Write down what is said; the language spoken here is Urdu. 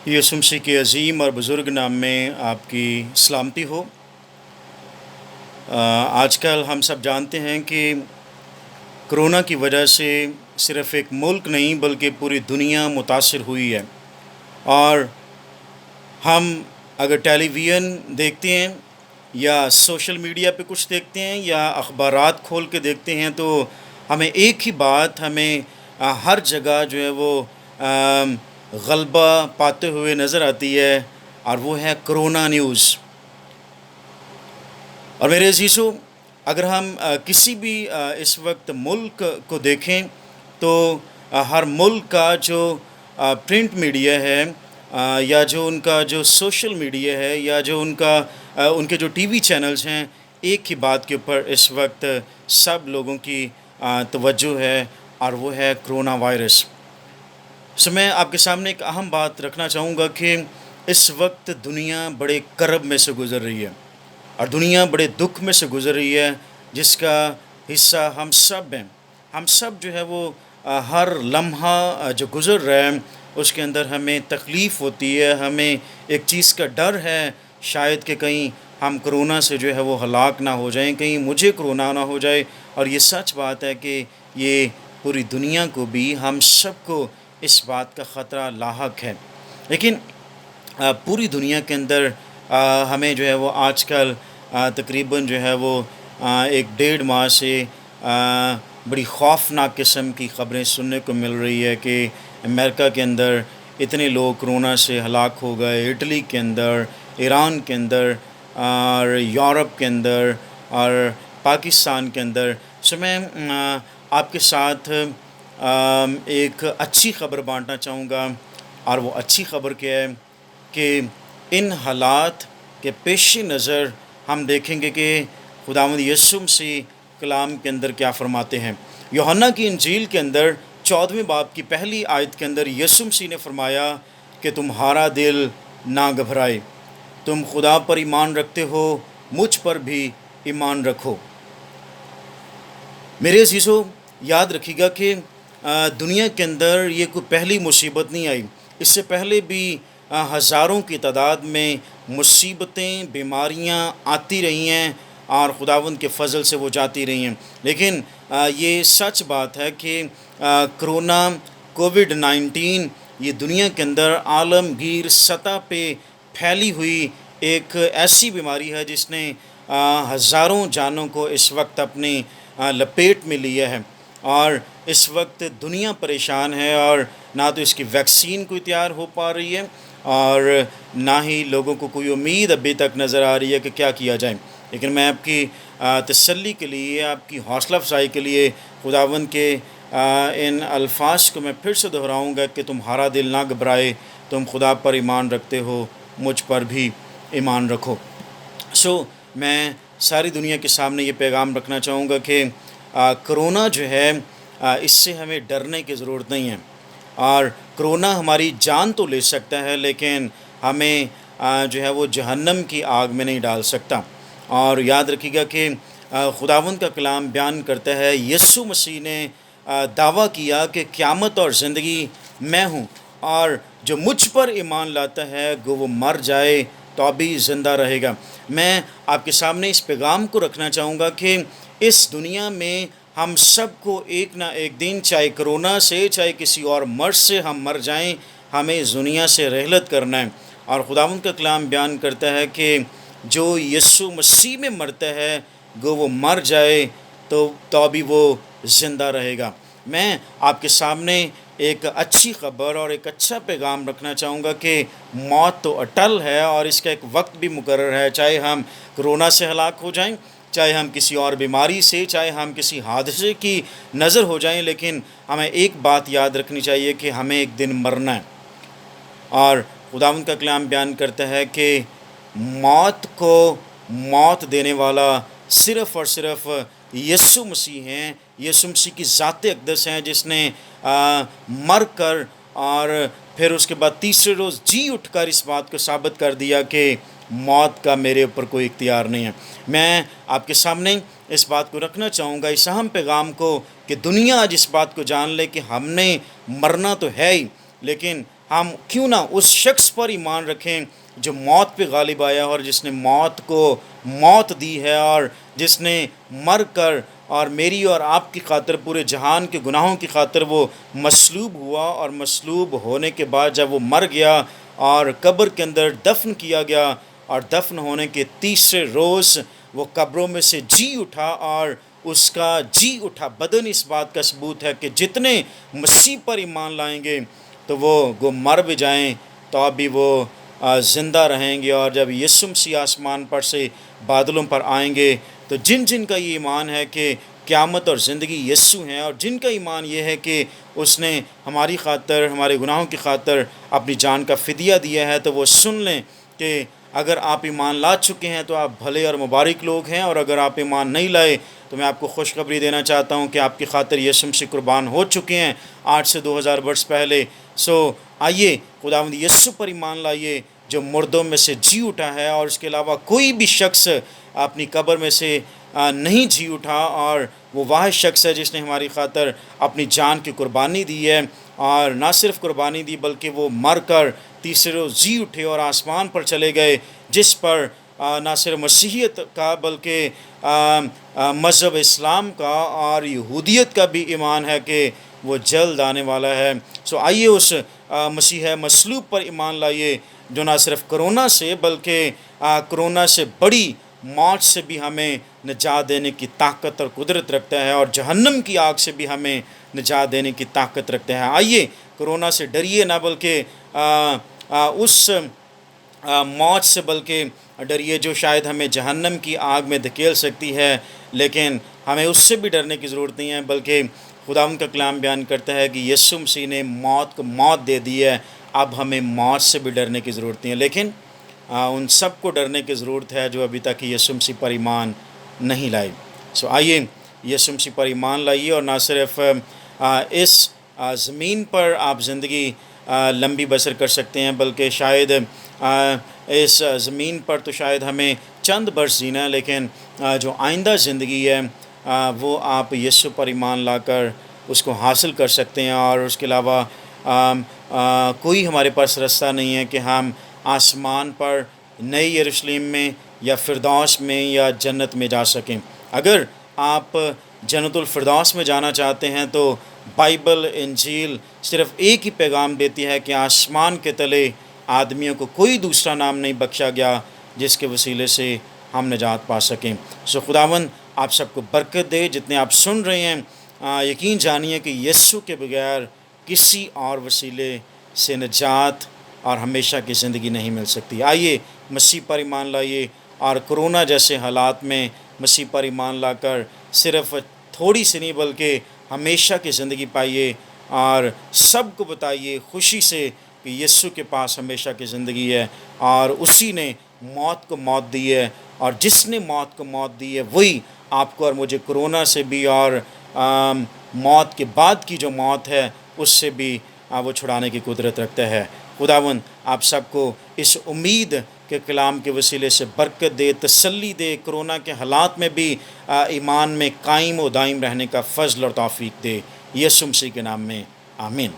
یسوع مسیح کے عظیم اور بزرگ نام میں آپ کی سلامتی ہو۔ آج کل ہم سب جانتے ہیں کہ کرونا کی وجہ سے صرف ایک ملک نہیں بلکہ پوری دنیا متاثر ہوئی ہے، اور ہم اگر ٹیلی ویژن دیکھتے ہیں یا سوشل میڈیا پہ کچھ دیکھتے ہیں یا اخبارات کھول کے دیکھتے ہیں تو ہمیں ایک ہی بات ہر جگہ جو ہے وہ غلبہ پاتے ہوئے نظر آتی ہے، اور وہ ہے کرونا نیوز۔ اور میرے عزیزو، اگر ہم کسی بھی اس وقت ملک کو دیکھیں تو ہر ملک کا جو پرنٹ میڈیا ہے یا جو ان کا جو سوشل میڈیا ہے یا جو ان کے جو ٹی وی چینلز ہیں، ایک ہی بات کے اوپر اس وقت سب لوگوں کی توجہ ہے، اور وہ ہے کرونا وائرس۔ میں آپ کے سامنے ایک اہم بات رکھنا چاہوں گا کہ اس وقت دنیا بڑے کرب میں سے گزر رہی ہے، اور دنیا بڑے دکھ میں سے گزر رہی ہے، جس کا حصہ ہم سب ہیں۔ ہم سب جو ہے وہ ہر لمحہ جو گزر رہا ہے اس کے اندر ہمیں تکلیف ہوتی ہے، ہمیں ایک چیز کا ڈر ہے، شاید کہ کہیں ہم کرونا سے جو ہے وہ ہلاک نہ ہو جائیں، کہیں مجھے کرونا نہ ہو جائے۔ اور یہ سچ بات ہے کہ یہ پوری دنیا کو بھی، ہم سب کو اس بات کا خطرہ لاحق ہے۔ لیکن پوری دنیا کے اندر ہمیں جو ہے وہ آج کل تقریباً جو ہے وہ 1.5 ماہ سے بڑی خوفناک قسم کی خبریں سننے کو مل رہی ہے کہ امریکہ کے اندر اتنے لوگ کرونا سے ہلاک ہو گئے، اٹلی کے اندر، ایران کے اندر، اور یورپ کے اندر، اور پاکستان کے اندر۔ میں آپ کے ساتھ ایک اچھی خبر بانٹنا چاہوں گا، اور وہ اچھی خبر کیا ہے کہ ان حالات کے پیش نظر ہم دیکھیں گے کہ خداوند یسوع مسیح کلام کے اندر کیا فرماتے ہیں۔ یوحنا کی انجیل کے اندر 14ویں باب کی پہلی آیت کے اندر یسوع مسیح نے فرمایا کہ تمہارا دل نہ گھبرائے، تم خدا پر ایمان رکھتے ہو، مجھ پر بھی ایمان رکھو۔ میرے عزیزو، یاد رکھیے گا کہ دنیا کے اندر یہ کوئی پہلی مصیبت نہیں آئی، اس سے پہلے بھی ہزاروں کی تعداد میں مصیبتیں، بیماریاں آتی رہی ہیں، اور خداوند کے فضل سے وہ جاتی رہی ہیں۔ لیکن یہ سچ بات ہے کہ کرونا کووڈ-19 یہ دنیا کے اندر عالمگیر سطح پہ پھیلی ہوئی ایک ایسی بیماری ہے جس نے ہزاروں جانوں کو اس وقت اپنی لپیٹ میں لیا ہے، اور اس وقت دنیا پریشان ہے، اور نہ تو اس کی ویکسین کوئی تیار ہو پا رہی ہے، اور نہ ہی لوگوں کو کوئی امید ابھی تک نظر آ رہی ہے کہ کیا کیا جائے۔ لیکن میں آپ کی تسلی کے لیے، آپ کی حوصلہ افزائی کے لیے خداوند کے ان الفاظ کو میں پھر سے دہراؤں گا کہ تمہارا دل نہ گھبرائے، تم خدا پر ایمان رکھتے ہو، مجھ پر بھی ایمان رکھو۔ میں ساری دنیا کے سامنے یہ پیغام رکھنا چاہوں گا کہ کرونا جو ہے اس سے ہمیں ڈرنے کی ضرورت نہیں ہے، اور کرونا ہماری جان تو لے سکتا ہے لیکن ہمیں جو ہے وہ جہنم کی آگ میں نہیں ڈال سکتا۔ اور یاد رکھیے گا کہ خداوند کا کلام بیان کرتا ہے، یسوع مسیح نے دعویٰ کیا کہ قیامت اور زندگی میں ہوں، اور جو مجھ پر ایمان لاتا ہے وہ مر جائے تو ابھی زندہ رہے گا۔ میں آپ کے سامنے اس پیغام کو رکھنا چاہوں گا کہ اس دنیا میں ہم سب کو ایک نہ ایک دن، چاہے کرونا سے، چاہے کسی اور مرض سے ہم مر جائیں، ہمیں اس دنیا سے رحلت کرنا ہے۔ اور خداوند کا کلام بیان کرتا ہے کہ جو یسوع مسیح میں مرتا ہے وہ مر جائے تو ابھی وہ زندہ رہے گا۔ میں آپ کے سامنے ایک اچھی خبر اور ایک اچھا پیغام رکھنا چاہوں گا کہ موت تو اٹل ہے، اور اس کا ایک وقت بھی مقرر ہے، چاہے ہم کرونا سے ہلاک ہو جائیں، چاہے ہم کسی اور بیماری سے، چاہے ہم کسی حادثے کی نظر ہو جائیں، لیکن ہمیں ایک بات یاد رکھنی چاہیے کہ ہمیں ایک دن مرنا ہے۔ اور خداوند کا کلام بیان کرتا ہے کہ موت کو موت دینے والا صرف اور صرف یسوع مسیح ہیں، یسوع مسیح کی ذات اقدس ہیں، جس نے مر کر اور پھر اس کے بعد تیسرے روز جی اٹھ کر اس بات کو ثابت کر دیا کہ موت کا میرے اوپر کوئی اختیار نہیں ہے۔ میں آپ کے سامنے اس بات کو رکھنا چاہوں گا، اس اہم پیغام کو، کہ دنیا آج اس بات کو جان لے کہ ہم نے مرنا تو ہے ہی، لیکن ہم کیوں نہ اس شخص پر ایمان رکھیں جو موت پہ غالب آیا اور جس نے موت کو موت دی ہے، اور جس نے مر کر اور میری اور آپ کی خاطر، پورے جہان کے گناہوں کی خاطر وہ مصلوب ہوا، اور مصلوب ہونے کے بعد جب وہ مر گیا اور قبر کے اندر دفن کیا گیا، اور دفن ہونے کے تیسرے روز وہ قبروں میں سے جی اٹھا، اور اس کا جی اٹھا بدن اس بات کا ثبوت ہے کہ جتنے مسیح پر ایمان لائیں گے تو وہ مر بھی جائیں تو ابھی وہ زندہ رہیں گے، اور جب یسوع مسیح آسمان پر سے بادلوں پر آئیں گے تو جن جن کا یہ ایمان ہے کہ قیامت اور زندگی یسوع ہیں، اور جن کا ایمان یہ ہے کہ اس نے ہماری خاطر، ہمارے گناہوں کی خاطر اپنی جان کا فدیہ دیا ہے، تو وہ سن لیں کہ اگر آپ ایمان لا چکے ہیں تو آپ بھلے اور مبارک لوگ ہیں، اور اگر آپ ایمان نہیں لائے تو میں آپ کو خوشخبری دینا چاہتا ہوں کہ آپ کی خاطر یسوع مسیح قربان ہو چکے ہیں 8 سے 2000 برس پہلے۔ آئیے خداوند یسوع پر ایمان لائیے جو مردوں میں سے جی اٹھا ہے، اور اس کے علاوہ کوئی بھی شخص اپنی قبر میں سے نہیں جی اٹھا، اور وہ واحد شخص ہے جس نے ہماری خاطر اپنی جان کی قربانی دی ہے، اور نہ صرف قربانی دی بلکہ وہ مر کر تیسرے روز جی اٹھے اور آسمان پر چلے گئے، جس پر نہ صرف مسیحیت کا بلکہ مذہب اسلام کا اور یہودیت کا بھی ایمان ہے کہ وہ جلد آنے والا ہے۔ آئیے اس مسیح مصلوب پر ایمان لائیے جو نہ صرف کرونا سے بلکہ کرونا سے بڑی موت سے بھی ہمیں نجات دینے کی طاقت اور قدرت رکھتا ہے، اور جہنم کی آگ سے بھی ہمیں نجات دینے کی طاقت رکھتا ہے۔ آئیے کرونا سے ڈریے نہ، بلکہ اس موت سے بلکہ ڈریے جو شاید ہمیں جہنم کی آگ میں دھکیل سکتی ہے، لیکن ہمیں اس سے بھی ڈرنے کی ضرورت نہیں ہے، بلکہ خداوند کا کلام بیان کرتا ہے کہ یسوع مسیح نے موت کو موت دے دی ہے، اب ہمیں موت سے بھی ڈرنے کی ضرورت نہیں ہے، لیکن ان سب کو ڈرنے کی ضرورت ہے جو ابھی تک یسوع مسیح پر ایمان نہیں لائے۔ آئیے یسوع مسیح پر ایمان لائیے، اور نہ صرف اس زمین پر آپ زندگی لمبی بسر کر سکتے ہیں، بلکہ شاید اس زمین پر تو شاید ہمیں چند برس جینا ہے، لیکن جو آئندہ زندگی ہے وہ آپ یسوع پر ایمان لا کر اس کو حاصل کر سکتے ہیں، اور اس کے علاوہ کوئی ہمارے پاس راستہ نہیں ہے کہ ہم آسمان پر نئی یروشلم میں یا فردوس میں یا جنت میں جا سکیں۔ اگر آپ جنت الفردوس میں جانا چاہتے ہیں تو بائبل انجیل صرف ایک ہی پیغام دیتی ہے کہ آسمان کے تلے آدمیوں کو کوئی دوسرا نام نہیں بخشا گیا جس کے وسیلے سے ہم نجات پا سکیں۔ خداوند آپ سب کو برکت دے، جتنے آپ سن رہے ہیں یقین جانیے کہ یسوع کے بغیر کسی اور وسیلے سے نجات اور ہمیشہ کی زندگی نہیں مل سکتی۔ آئیے مسیح پر ایمان لائیے، اور کرونا جیسے حالات میں مسیح پر ایمان لا کر صرف تھوڑی سی نہیں بلکہ ہمیشہ کی زندگی پائیے، اور سب کو بتائیے خوشی سے کہ یسوع کے پاس ہمیشہ کی زندگی ہے، اور اسی نے موت کو موت دی ہے، اور جس نے موت کو موت دی ہے وہی آپ کو اور مجھے کرونا سے بھی اور موت کے بعد کی جو موت ہے اس سے بھی وہ چھڑانے کی قدرت رکھتا ہے۔ خداوند آپ سب کو اس امید کے کلام کے وسیلے سے برکت دے، تسلی دے، کرونا کے حالات میں بھی ایمان میں قائم و دائم رہنے کا فضل اور توفیق دے، یسوع مسیح کے نام میں آمین۔